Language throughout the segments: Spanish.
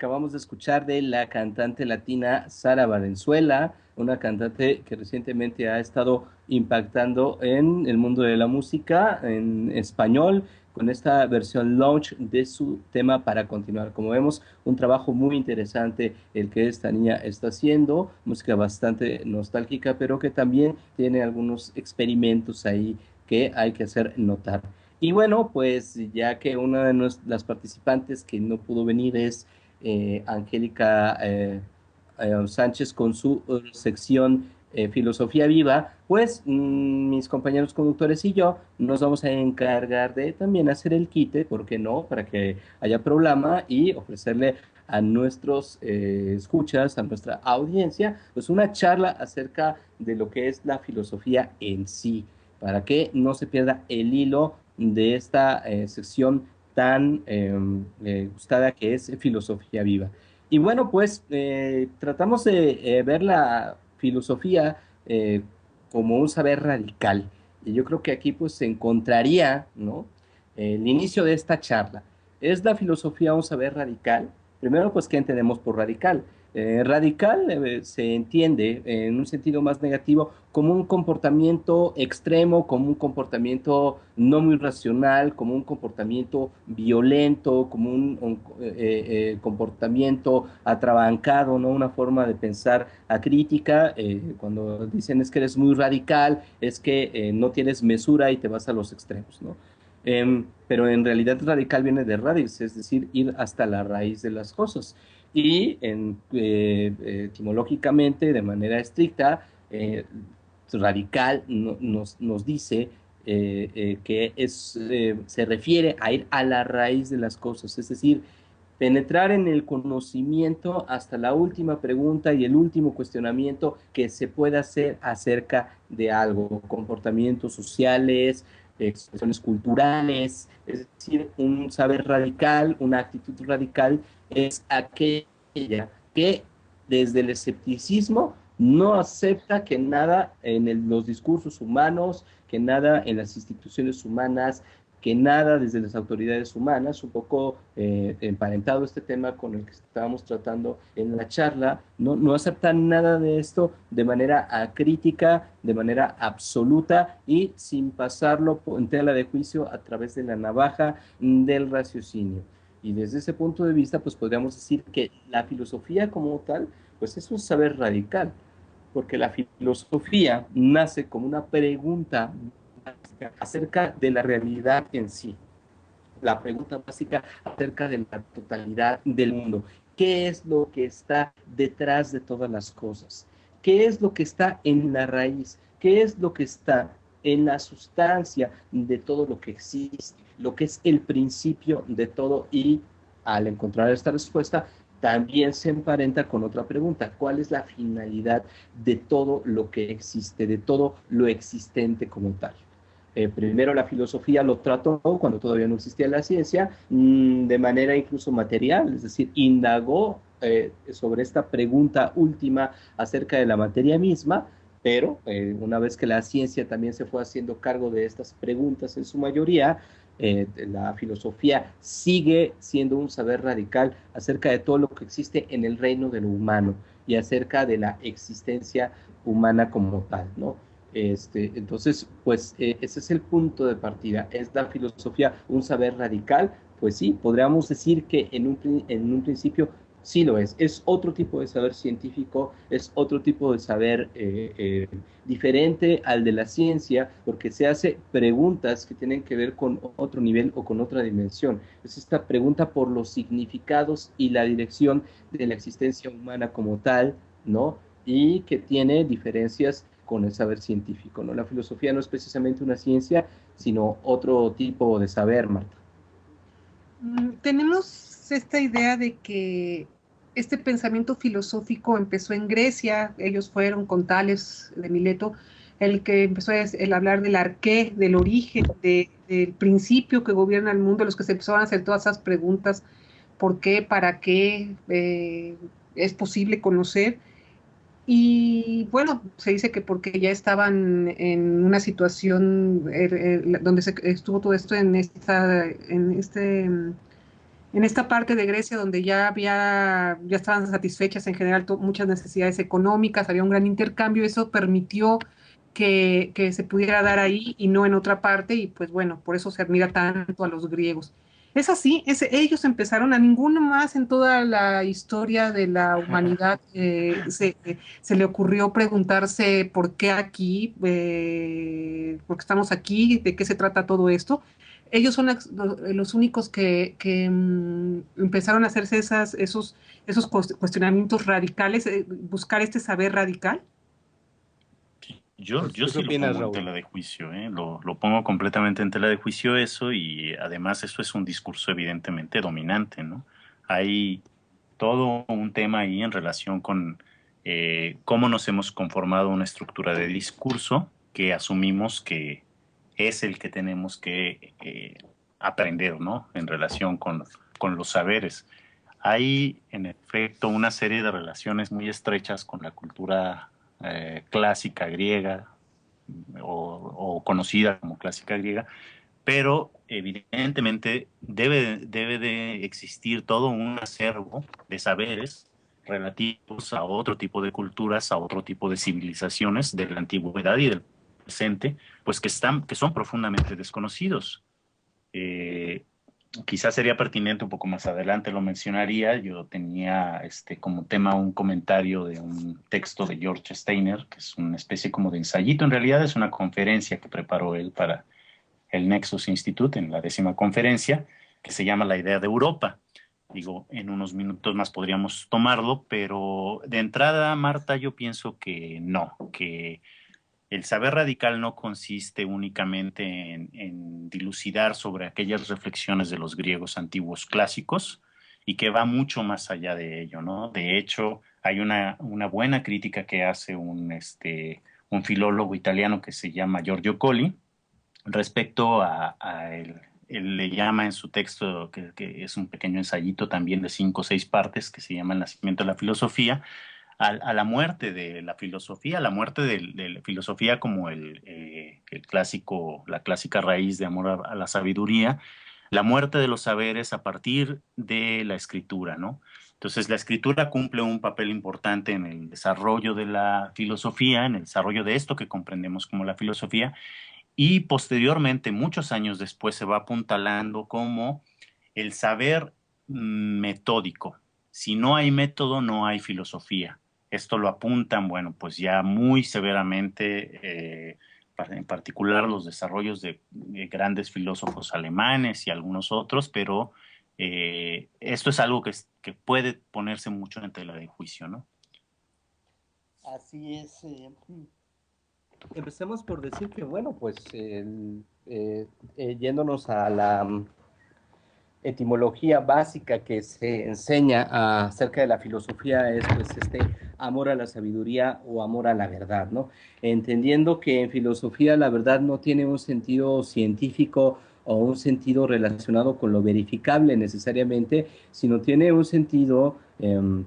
acabamos de escuchar de la cantante latina Sara Valenzuela, una cantante que recientemente ha estado impactando en el mundo de la música en español con esta versión launch de su tema Para Continuar. Como vemos, un trabajo muy interesante el que esta niña está haciendo, música bastante nostálgica, pero que también tiene algunos experimentos ahí que hay que hacer notar. Y bueno, pues ya que una de las participantes que no pudo venir es Angélica Sánchez con su sección Filosofía Viva, pues mis compañeros conductores y yo nos vamos a encargar de también hacer el quite, ¿por qué no? Para que haya programa y ofrecerle a nuestros escuchas, a nuestra audiencia, pues una charla acerca de lo que es la filosofía en sí, para que no se pierda el hilo de esta sección tan gustada que es Filosofía Viva. Y bueno, pues tratamos de ver la filosofía como un saber radical. Y yo creo que aquí pues se encontraría, ¿no? El inicio de esta charla. ¿Es la filosofía un saber radical? Primero, pues, ¿qué entendemos por radical? Radical se entiende en un sentido más negativo como un comportamiento extremo, como un comportamiento no muy racional, como un comportamiento violento, como comportamiento atrabancado, ¿no? Una forma de pensar acrítica. Cuando dicen es que eres muy radical, es que no tienes mesura y te vas a los extremos, ¿no? Pero en realidad radical viene de radix, es decir, ir hasta la raíz de las cosas. Y etimológicamente, de manera estricta, radical nos dice que se refiere a ir a la raíz de las cosas, es decir, penetrar en el conocimiento hasta la última pregunta y el último cuestionamiento que se pueda hacer acerca de algo, comportamientos sociales, expresiones culturales, es decir, un saber radical, una actitud radical es aquella que desde el escepticismo no acepta que nada en los discursos humanos, que nada en las instituciones humanas, que nada desde las autoridades humanas, un poco emparentado este tema con el que estábamos tratando en la charla, no aceptan nada de esto de manera acrítica, de manera absoluta y sin pasarlo en tela de juicio a través de la navaja del raciocinio. Y desde ese punto de vista, pues podríamos decir que la filosofía como tal, pues es un saber radical, porque la filosofía nace como una pregunta acerca de la realidad en sí, la pregunta básica acerca de la totalidad del mundo. ¿Qué es lo que está detrás de todas las cosas? ¿Qué es lo que está en la raíz? ¿Qué es lo que está en la sustancia de todo lo que existe? Lo que es el principio de todo. Y al encontrar esta respuesta, también se emparenta con otra pregunta: ¿cuál es la finalidad de todo lo que existe, de todo lo existente como tal? Primero la filosofía lo trató cuando todavía no existía la ciencia, de manera incluso material, es decir, indagó sobre esta pregunta última acerca de la materia misma, pero una vez que la ciencia también se fue haciendo cargo de estas preguntas en su mayoría, la filosofía sigue siendo un saber radical acerca de todo lo que existe en el reino de lo humano y acerca de la existencia humana como tal, ¿no? Entonces, pues ese es el punto de partida. ¿Es la filosofía un saber radical? Pues sí, podríamos decir que en un principio sí lo es. Es otro tipo de saber científico, es otro tipo de saber diferente al de la ciencia, porque se hace preguntas que tienen que ver con otro nivel o con otra dimensión. Es esta pregunta por los significados y la dirección de la existencia humana como tal, ¿no? Y que tiene diferencias con el saber científico, ¿no? La filosofía no es precisamente una ciencia, sino otro tipo de saber, Marta. Tenemos esta idea de que este pensamiento filosófico empezó en Grecia, ellos fueron con Tales de Mileto, el que empezó el hablar del arqué, del origen, del principio que gobierna el mundo, los que se empezaron a hacer todas esas preguntas, ¿por qué, para qué es posible conocer? Y bueno, se dice que porque ya estaban en una situación donde se estuvo todo esto en esta, en este en esta parte de Grecia donde ya estaban satisfechas en general muchas necesidades económicas, había un gran intercambio, eso permitió que se pudiera dar ahí y no en otra parte, y pues bueno, por eso se admira tanto a los griegos. Es así, ellos empezaron, a ninguno más en toda la historia de la humanidad se le ocurrió preguntarse por qué aquí, por qué estamos aquí, de qué se trata todo esto. Ellos son los únicos que empezaron a hacerse esos cuestionamientos radicales, buscar este saber radical. Yo ¿Tú qué sí lo opinas, pongo en Raúl? tela de juicio, ¿eh? Lo pongo completamente en tela de juicio eso, y además eso es un discurso evidentemente dominante, ¿no? Hay todo un tema ahí en relación con cómo nos hemos conformado una estructura de discurso que asumimos que es el que tenemos que aprender, ¿no? En relación con los saberes. Hay, en efecto, una serie de relaciones muy estrechas con la cultura clásica griega o conocida como clásica griega, pero evidentemente debe de existir todo un acervo de saberes relativos a otro tipo de culturas, a otro tipo de civilizaciones de la antigüedad y del presente, pues que son profundamente desconocidos. Eh, Quizás sería pertinente un poco más adelante, lo mencionaría. Yo tenía como tema un comentario de un texto de George Steiner, que es una especie como de ensayito. En realidad es una conferencia que preparó él para el Nexus Institute en la 10ª conferencia, que se llama La idea de Europa. Digo, en unos minutos más podríamos tomarlo, pero de entrada, Marta, yo pienso que no, que el saber radical no consiste únicamente en dilucidar sobre aquellas reflexiones de los griegos antiguos clásicos, y que va mucho más allá de ello, ¿no? De hecho, hay una buena crítica que hace un filólogo italiano que se llama Giorgio Colli respecto a él le llama en su texto, que es un pequeño ensayito también de 5 o 6 partes, que se llama El nacimiento de la filosofía, a la muerte de la filosofía, a la muerte de la filosofía como el clásico, la clásica raíz de amor a la sabiduría, la muerte de los saberes a partir de la escritura, ¿no? Entonces, la escritura cumple un papel importante en el desarrollo de la filosofía, en el desarrollo de esto que comprendemos como la filosofía, y posteriormente, muchos años después, se va apuntalando como el saber metódico. Si no hay método, no hay filosofía. Esto lo apuntan, bueno, pues ya muy severamente, en particular los desarrollos de grandes filósofos alemanes y algunos otros, pero esto es algo que puede ponerse mucho en tela de juicio, ¿no? Así es. Empecemos por decir que, bueno, pues yéndonos a la etimología básica que se enseña acerca de la filosofía es pues este amor a la sabiduría o amor a la verdad, ¿no? Entendiendo que en filosofía la verdad no tiene un sentido científico o un sentido relacionado con lo verificable necesariamente, sino tiene un sentido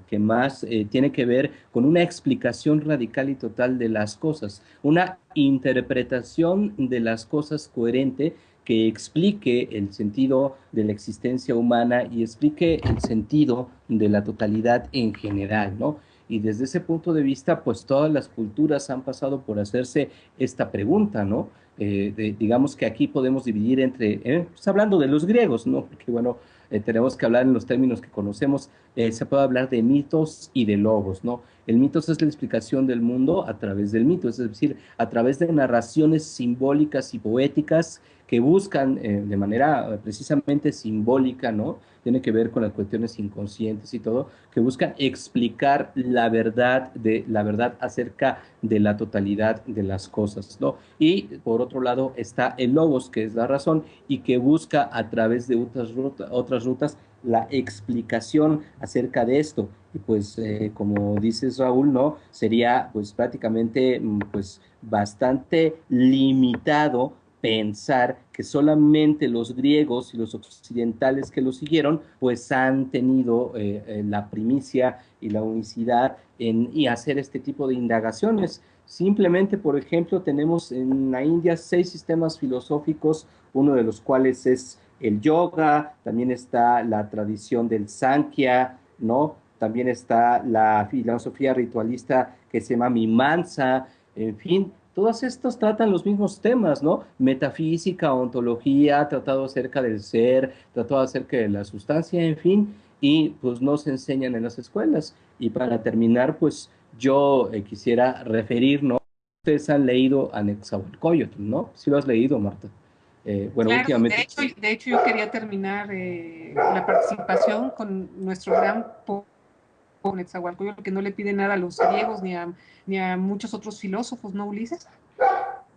que más tiene que ver con una explicación radical y total de las cosas, una interpretación de las cosas coherente que explique el sentido de la existencia humana y explique el sentido de la totalidad en general, ¿no? Y desde ese punto de vista, pues todas las culturas han pasado por hacerse esta pregunta, ¿no? Digamos que aquí podemos dividir entre, pues hablando de los griegos, ¿no? Porque bueno, tenemos que hablar en los términos que conocemos, se puede hablar de mitos y de logos, ¿no? El mitos es la explicación del mundo a través del mito, es decir, a través de narraciones simbólicas y poéticas que buscan de manera precisamente simbólica, ¿no? Tiene que ver con las cuestiones inconscientes y todo, que buscan explicar la verdad acerca de la totalidad de las cosas, ¿no? Y por otro lado está el logos, que es la razón, y que busca a través de otras rutas la explicación acerca de esto. Y pues, como dices Raúl, ¿no? Sería pues prácticamente pues bastante limitado pensar que solamente los griegos y los occidentales que lo siguieron, pues han tenido la primicia y la unicidad y hacer este tipo de indagaciones. Simplemente, por ejemplo, tenemos en la India 6 sistemas filosóficos, uno de los cuales es el yoga, también está la tradición del Sankhya, ¿no? También está la filosofía ritualista que se llama Mimamsa, en fin, todos estos tratan los mismos temas, ¿no? Metafísica, ontología, tratado acerca del ser, tratado acerca de la sustancia, en fin, y pues no se enseñan en las escuelas. Y para terminar, pues yo quisiera referir, ¿no? Ustedes han leído a Nezahualcóyotl, ¿no? Sí lo has leído, Marta. Bueno, Claro, últimamente, de hecho yo quería terminar la participación con nuestro gran Netzahualcóyotl, que no le pide nada a los griegos ni a muchos otros filósofos, ¿no, Ulises?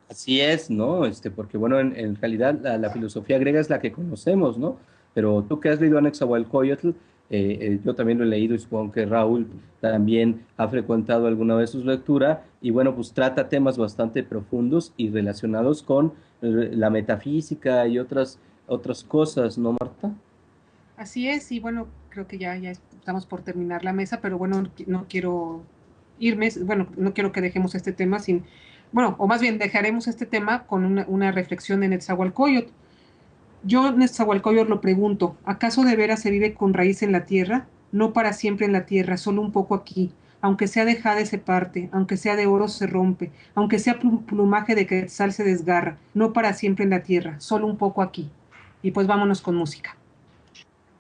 así es, ¿no? Porque bueno, en realidad la filosofía griega es la que conocemos, ¿no? Pero tú que has leído a Nezahualcóyotl, yo también lo he leído y supongo que Raúl también ha frecuentado alguna vez su lectura y bueno, pues trata temas bastante profundos y relacionados con la metafísica y otras cosas, ¿no, Marta? Así es, y bueno, creo que ya estamos por terminar la mesa, pero bueno, no quiero irme, bueno, no quiero que dejemos este tema sin, bueno, o más bien dejaremos este tema con una reflexión en Netzahualcóyotl. Yo, Netzahualcóyotl, lo pregunto, ¿acaso de veras se vive con raíz en la tierra? No para siempre en la tierra, solo un poco aquí. Aunque sea de jade se parte, aunque sea de oro se rompe, aunque sea plumaje de quetzal se desgarra, no para siempre en la tierra, solo un poco aquí. Y pues vámonos con música.